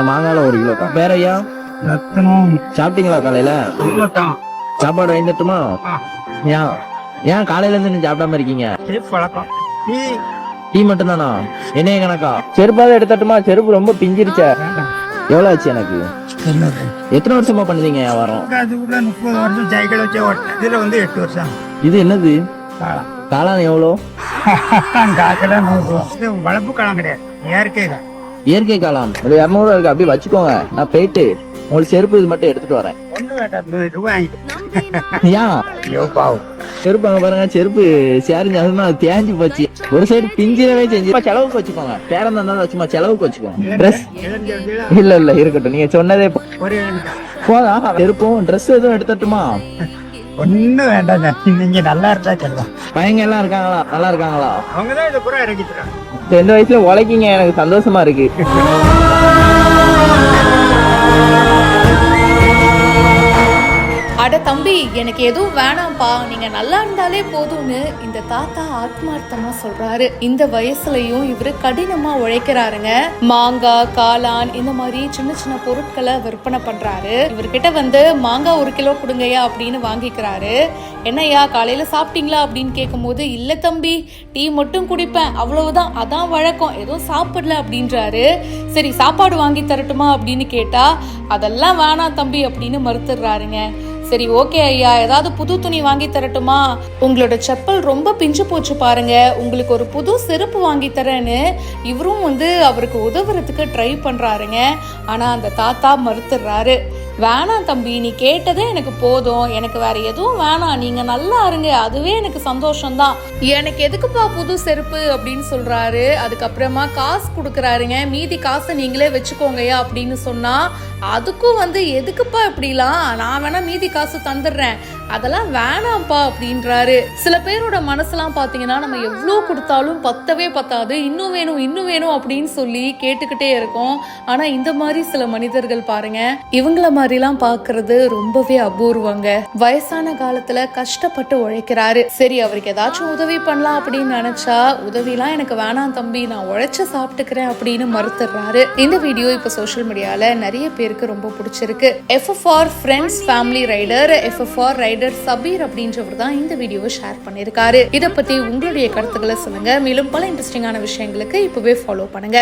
மாங்கால 1 kilo தான். வேற ஐயா சாப்பிட்டீங்களா காலையில? சாப்பாடு வாங்கிட்டுமா? ஏன் ஏன் காலையில இருந்து நீங்க சாப்பிடாம இருக்கீங்க? டீ மட்டும் தானா? என்ன கணக்கா? செருப்பாவது எடுத்துட்டுமா? செருப்பு ரொம்ப பிஞ்சிருச்ச. எவ்வளவு ஆச்சு எனக்கு? எத்தனை வருஷமா பண்ணுறீங்க வியாபாரம்? 30 வருஷம் சைக்கிள் வச்சு ஓட்டேன். இதுல 8 வருஷம். இது என்னது? காளான் எவ்வளோ? காக்கெல்லாம் 100 ரூபா. இது வளர்ப்பு காளான் கிடையாது, இயற்கை தான். இயற்கை காளான் ஒரு 200 ரூபா இருக்கு. அப்படியே வச்சுக்கோங்க, நான் போயிட்டு உங்களுக்கு செருப்பு இது மட்டும் எடுத்துட்டு வரேன். ஒண்ணு வேண்டாம், 100 ரூபாய் ஏன்? ஐயோ பாவம். செருப்பு அங்க பாருங்க, செருப்பு சேரிஞ்சு அதுனா தேஞ்சு போச்சு. ஒரு சைடு பிஞ்சிடவே செஞ்சு செலவுக்கு வச்சுக்கோங்க. பேரம் தான் சும்மா செலவுக்கு வச்சுக்கோங்க. ட்ரெஸ் இல்ல இருக்கட்டும், நீங்க சொன்னதே போதா. செருப்பும் ட்ரெஸ் எதுவும் எடுத்துட்டுமா? ஒண்ணு வேண்டாம், நீங்க நல்லா இருந்தா சொல்லலாம். பையங்க எல்லாம் இருக்காங்களா? நல்லா இருக்காங்களா? அவங்கதான் இதை பூரா இறக்கிட்டுறாங்க. இந்த வயசுல உழைக்கிங்க, எனக்கு சந்தோஷமா இருக்கு. அட தம்பி, எனக்கு எதுவும் வேணாம்ப்பா, நீங்க நல்லா இருந்தாலே போதும்னு இந்த தாத்தா ஆத்மார்த்தமா சொல்றாரு. இந்த வயசுலயும் இவரு கடினமா உழைக்கிறாருங்க. மாங்காய், காளான் இந்த மாதிரி சின்ன சின்ன பொருட்களை விற்பனை பண்றாரு. இவர்கிட்ட மாங்காய் 1 கிலோ கொடுங்கய்யா அப்படின்னு வாங்கிக்கிறாரு. என்னய்யா காலையில சாப்பிட்டீங்களா அப்படின்னு கேட்கும் போது, இல்ல தம்பி, டீ மட்டும் குடிப்பேன், அவ்வளவுதான், அதான் வழக்கம், எதுவும் சாப்பிடல அப்படின்றாரு. சரி சாப்பாடு வாங்கி தரட்டுமா அப்படின்னு கேட்டா, அதெல்லாம் வேணாம் தம்பி அப்படின்னு மறுத்துடுறாருங்க. சரி ஓகே ஐயா, ஏதாவது புது துணி வாங்கி தரட்டுமா? உங்களோட செப்பல் ரொம்ப பிஞ்சு போச்சு பாருங்க, உங்களுக்கு ஒரு புது செருப்பு வாங்கி தரேன்னு இவரும் அவருக்கு உதவுறதுக்கு ட்ரை பண்றாருங்க. ஆனா அந்த தாத்தா மறுத்துடுறாரு. வேணாம் தம்பி, நீ கேட்டதே எனக்கு போதும், எனக்கு வேற எதுவும் வேணாம், நீங்க நல்லா இருங்க, அதுவே எனக்கு சந்தோஷம்தான், எனக்கு எதுக்குப்பா புது செருப்பு அப்படின்னு சொல்றாரு. அதுக்கப்புறமா காசு கொடுக்குறாருங்க. மீதி காசை நீங்களே வச்சுக்கோங்கயா அப்படின்னு சொன்னா, அதுக்கும் எதுக்குப்பா இப்படிலாம், நான் வேணா மீதி காசு தந்துடுறேன், அதெல்லாம் வேணாம்ப்பா அப்படின்றாரு. சில பேரோட மனசுலாம் பாத்தீங்கன்னா, நம்ம எவ்வளோ கொடுத்தாலும் பத்தவே பத்தாது, இன்னும் வேணும் இன்னும் வேணும் அப்படின்னு சொல்லி கேட்டுக்கிட்டே இருக்கோம். ஆனா இந்த மாதிரி சில மனிதர்கள் பாருங்க, இவங்கள மாதிரிலாம் பாக்குறது ரொம்பவே அபூர்வங்க. வயசான காலத்துல கஷ்டப்பட்டு உழைக்கிறாரு. சரி அவருக்கு ஏதாச்சும் உதவி பண்ணலாம் அப்படின்னு நினைச்சா, உதவிலாம் எனக்கு வேணாம் தம்பி, நான் உழைச்சு சாப்பிட்டுக்கிறேன் அப்படின்னு மறுத்துடுறாரு. இந்த வீடியோ இப்ப சோஷியல் மீடியால நிறைய பேருக்கு ரொம்ப பிடிச்சிருக்கு. FFR friends family rider, FFR rider Sabeer அப்படின்றவர் தான் இந்த வீடியோவை ஷேர் பண்ணியிருக்காரு. இதை பத்தி உங்களுடைய கருத்துக்களை சொல்லுங்க. மேலும் பல இன்ட்ரெஸ்டிங்கான விஷயங்களுக்கு இப்பவே ஃபாலோ பண்ணுங்க.